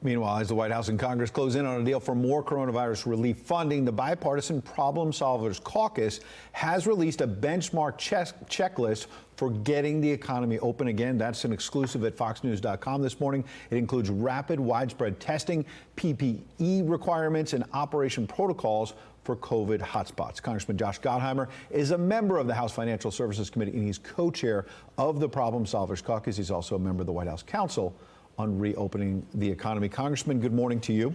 Meanwhile, as the White House and Congress close in on a deal for more coronavirus relief funding, the Bipartisan Problem Solvers Caucus has released a benchmark checklist for getting the economy open again. That's an exclusive at foxnews.com this morning. It includes rapid, widespread testing, PPE requirements, and operation protocols for COVID hotspots. Congressman Josh Gottheimer is a member of the House Financial Services Committee, and he's co-chair of the Problem Solvers Caucus. He's also a member of the White House Council on reopening the economy. Congressman, good morning to you.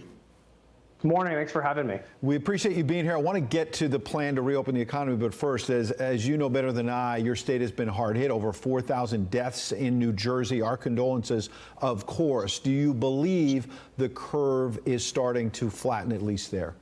Good morning. Thanks for having me. We appreciate you being here. I want to get to the plan to reopen the economy, but first, as you know better than I, your state has been hard hit. Over 4,000 deaths in New Jersey. Our condolences, of course. Do you believe the curve is starting to flatten, at least there?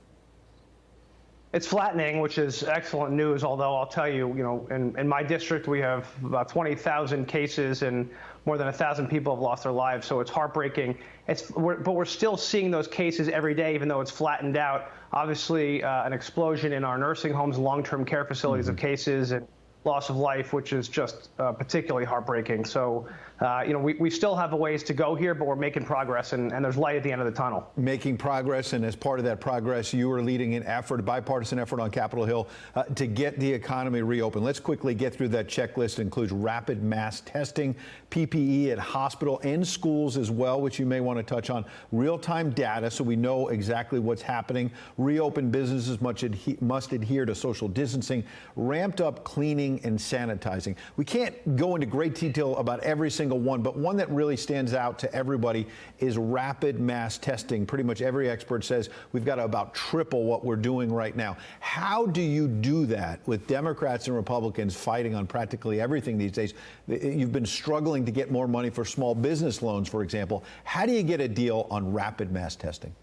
It's flattening, which is excellent news, although I'll tell you, in my district, we have about 20,000 cases and more than 1,000 people have lost their lives, so it's heartbreaking. But we're still seeing those cases every day, even though it's flattened out. Obviously, an explosion in our nursing homes, long-term care facilities of cases and loss of life, which is just particularly heartbreaking. So, we still have a ways to go here, but we're making progress, and there's light at the end of the tunnel. Making progress, and as part of that progress, you are leading an effort, a bipartisan effort on Capitol Hill to get the economy reopened. Let's quickly get through that checklist. It includes rapid mass testing, PPE at hospital and schools as well, which you may want to touch on, real-time data so we know exactly what's happening, reopen businesses must adhere to social distancing, ramped up cleaning and sanitizing. We can't go into great detail about every single one, but one that really stands out to everybody is rapid mass testing. Pretty much every expert says we've got to about triple what we're doing right now. How do you do that with Democrats and Republicans fighting on practically everything these days? You've been struggling to get more money for small business loans, for example. How do you get a deal on rapid mass testing?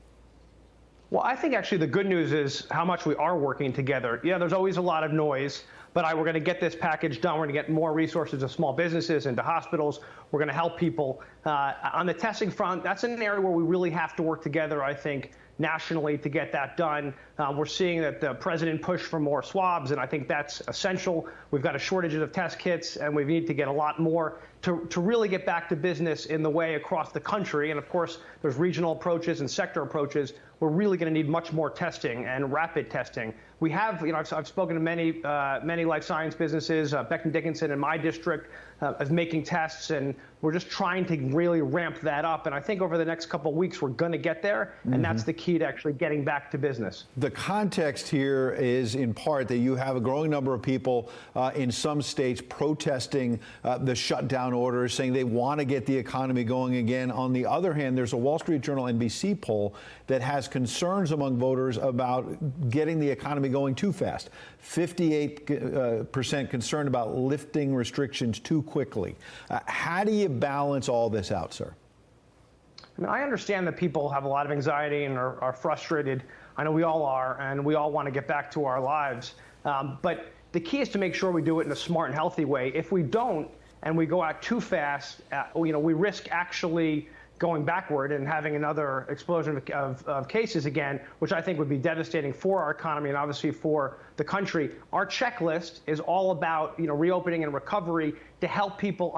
Well, I think actually the good news is how much we are working together. Yeah, there's always a lot of noise, but we're going to get this package done. We're going to get more resources to small businesses and to hospitals. We're going to help people. On the testing front, that's an area where we really have to work together, I think, nationally to get that done. We're seeing that the president pushed for more swabs, and I think that's essential. We've got a shortage of test kits, and we need to get a lot more to really get back to business in the way across the country. And of course, there's regional approaches and sector approaches. We're really going to need much more testing and rapid testing. We have, I've spoken to many life science businesses. Becton Dickinson in my district is making tests, and we're just trying to really ramp that up. And I think over the next couple of weeks, we're going to get there, and that's the key to actually getting back to business. The context here is in part that you have a growing number of people in some states protesting the shutdown orders, saying they want to get the economy going again. On the other hand, there's a Wall Street Journal NBC poll that has concerns among voters about getting the economy going too fast. 58% concerned about lifting restrictions too quickly. How do you balance all this out, sir? I understand that people have a lot of anxiety and are frustrated. I know we all are, and we all want to get back to our lives. But the key is to make sure we do it in a smart and healthy way. If we don't, and we go out too fast, we risk actually going backward and having another explosion of cases again, which I think would be devastating for our economy and obviously for the country. Our checklist is all about reopening and recovery to help people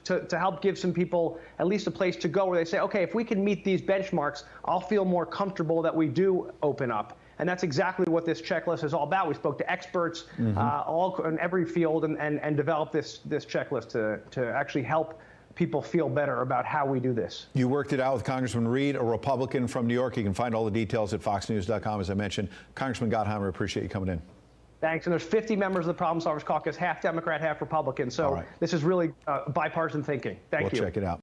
to help give some people at least a place to go where they say, okay, if we can meet these benchmarks, I'll feel more comfortable that we do open up. And that's exactly what this checklist is all about. We spoke to experts all in every field and developed this checklist to actually help people feel better about how we do this. You worked it out with Congressman Reed, a Republican from New York. You can find all the details at foxnews.com, as I mentioned. Congressman Gottheimer, appreciate you coming in. Thanks. And there's 50 members of the Problem Solvers Caucus, half Democrat, half Republican. So this is really bipartisan thinking. Thank you. We'll check it out.